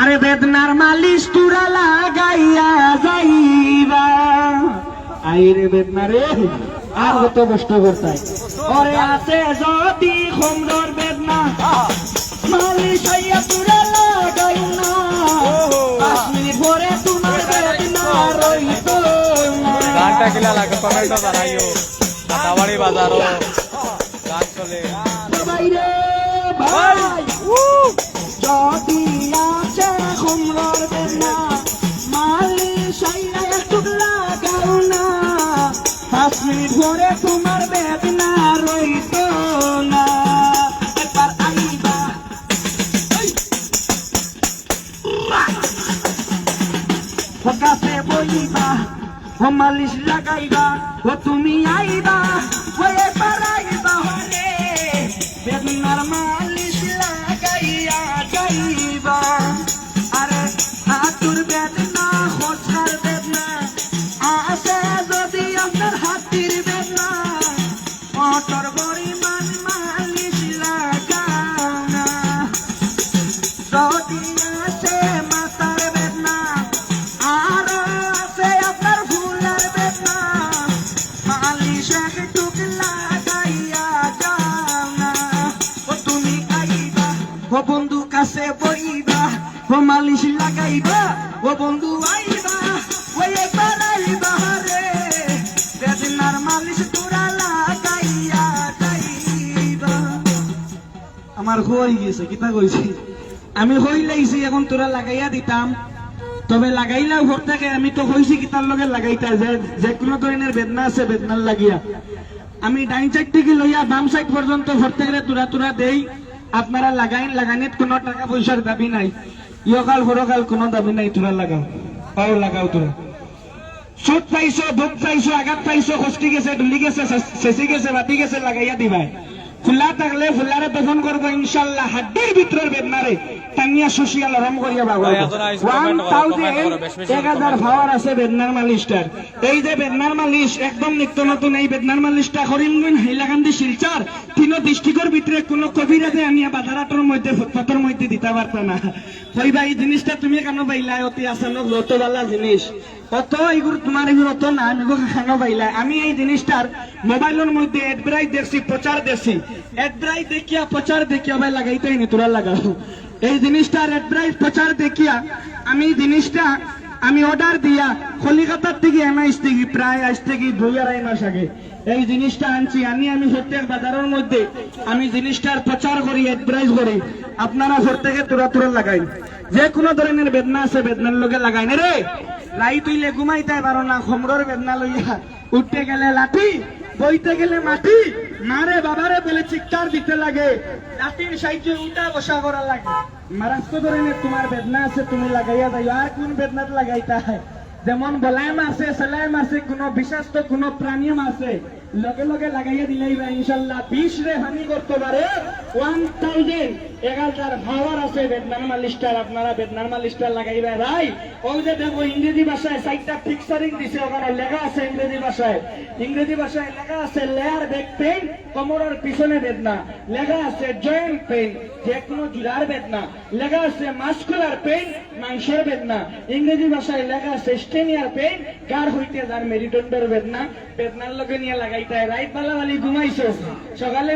আরে বেদনার মালিশ তুরা লাগাইয়া যাইবা আইরে বেদনা রে আর কত কষ্ট করতাই ওরে আছে যদি খুমরর বেদনা মালিশ হইয়া তুরা লাগাই না 5 মিনিট পরে তোমার বেদনা রইতো না গানটা কিলা লাগে কমেন্ট জানাইও দাওয়াড়ি বাজারও গান চলে ভাই রে ভাই যদি আছে খুমরর বেদনা মালিশ হইয়া একটু লাগাও না 5 মিনিট পরে তোমার বেদনা রইতো না একবার আইবা ফকাসে বইবা ও মালিশ লাগাইবা ও তুমি আইবা ও একবার আইবা হলে বেদনার মালিশ লাগাইয়া যাইবা আরে হাতুর বেদনা হোঠার বেদনা আসে যদি আপনার হাতির বেদনা অটর পরিমাণ মালিশ লাগাও না যদি আসে মাথার বেদনা আর আছে আপনার ফুলের বেদনা মালিশ একটু লাগাইয়া যাও না ও তুমি আইবা ও বন্ধু কাছে বইবা ও মালিশ লাগাইবা ও বন্ধু আইবা ও একবার আইবা রে বেদনার মালিশ তোরা লাগাইয়া যাইবা আমার হয়ে গেছে কিতা কইছি আমি হই লাইছি এখন তোরা লাগাইয়া দিতাম তবে লাগাইলাও ঘর থেকে আমি তো হইছি কিতার লগে লাগাইতা যে কোনো ধরনের বেদনা আছে বেদনার লাগিয়া আমি ডাইন সাইড থেকে লইয়া বাম সাইড পর্যন্ত ঘর থেকে তোরা তোরা দেই আপনারা লাগাইন লাগানিত কোনো টাকা পয়সার দাবি নাই ইয়কাল পরকাল কোনো দাবি নাই তোরা লাগাও পাও লাগাও তোরা সুদ পাইছো দুধ পাইছো আঘাত পাইছো কষ্টি গেছে ডুলি গেছে শেষি গেছে বাতি গেছে লাগাইয়া দিবাই ফুলা থাকলে ফুলারে দফন করবো ইনশাল্লাহ হাড্ডির ভিতরের বেদনারে টাঙ্গিয়া শুষিয়া লরম করিয়া বাগড়াবো 1000 পাওয়ার আছে বেদনার মালিশটার এই যে বেদনার মালিশ একদম নিত্য নতুন এই বেদনার মালিশটা করিমগঞ্জ হাইলাকান্দি শিলচর তিন ডিস্ট্রিক্টের ভিতরে কোনো কবিরাজে আনিয়া বাজারাটোর মধ্যে ফুটপাতের মধ্যে দিতে পারত না কইবা এই জিনিসটা তুমি কেন পাইলা অতি আসানক লতবালা জিনিস কত এগুলো তোমার এগুলো অত না আমি কেন পাইলা আমি এই জিনিসটার মোবাইলের মধ্যে এডব্রাই দেখছি প্রচার দেখছি এডব্রাই দেখিয়া প্রচার দেখিয়া ভাই লাগাইতেই নি তোরা লাগাও এই জিনিসটা এডব্রাই প্রচার দেখিয়া আমি জিনিসটা আমি অর্ডার দিয়া কলিকাতার থেকে এমআইস থেকে প্রায় আজ থেকে 2-2.5 মাস আগে এই জিনিসটা আনছি আমি প্রত্যেক বাজারের মধ্যে আমি জিনিসটার প্রচার করি এডভাইস করি আপনারা ঘর থেকে তোরা তোরা লাগাই যে কোনো ধরনের বেদনা আছে বেদনার লগে লাগাই না রে লাই তুইলে ঘুমাইতে পারো না খমরর বেদনা লইয়া উঠতে গেলে লাঠি বইতে গেলে মাটি মারে বাবারে বলে চিৎকার দিতে লাগে লাঠির সাহায্যে উঠা বসা করা লাগে মারাত্মক ধরনের তোমার বেদনা আছে তুমি লাগাইয়া যাই আর কোন বেদনাত লাগাইতা হয় যেমন বলাই মারছে সেলাই মারছে কোনো বিষাক্ত কোনো প্রাণী মারছে লগে লগে লাগাইয়া দিলেই বা ইনশাল্লাহ 20 রে হানি করতে পারে 1000 পাওয়ার আছে বেদনার মালিশটার আপনারা বেদনার মালিশটার লাগাইবা ভাই ওই যে দেখো ইংরেজি ভাষায় সাইটটা ফিক্সারিং দিছে ওখানে লেখা আছে ইংরেজি ভাষায় লেখা আছে লেয়ার ব্যাক পেইন কোমরের পিছনে বেদনা লেখা আছে জয়েন্ট পেইন যে কোনো জুড়ার বেদনা লেখা আছে মাসকুলার পেইন মাংসের বেদনা ইংরেজি ভাষায় লেখা আছে স্টেনিয়ার পেইন গার হইতে যার মেরুদণ্ডের বেদনার লগে নিয়ে লাগাইতে রাইত বালা বালি ঘুমাইছো সকালে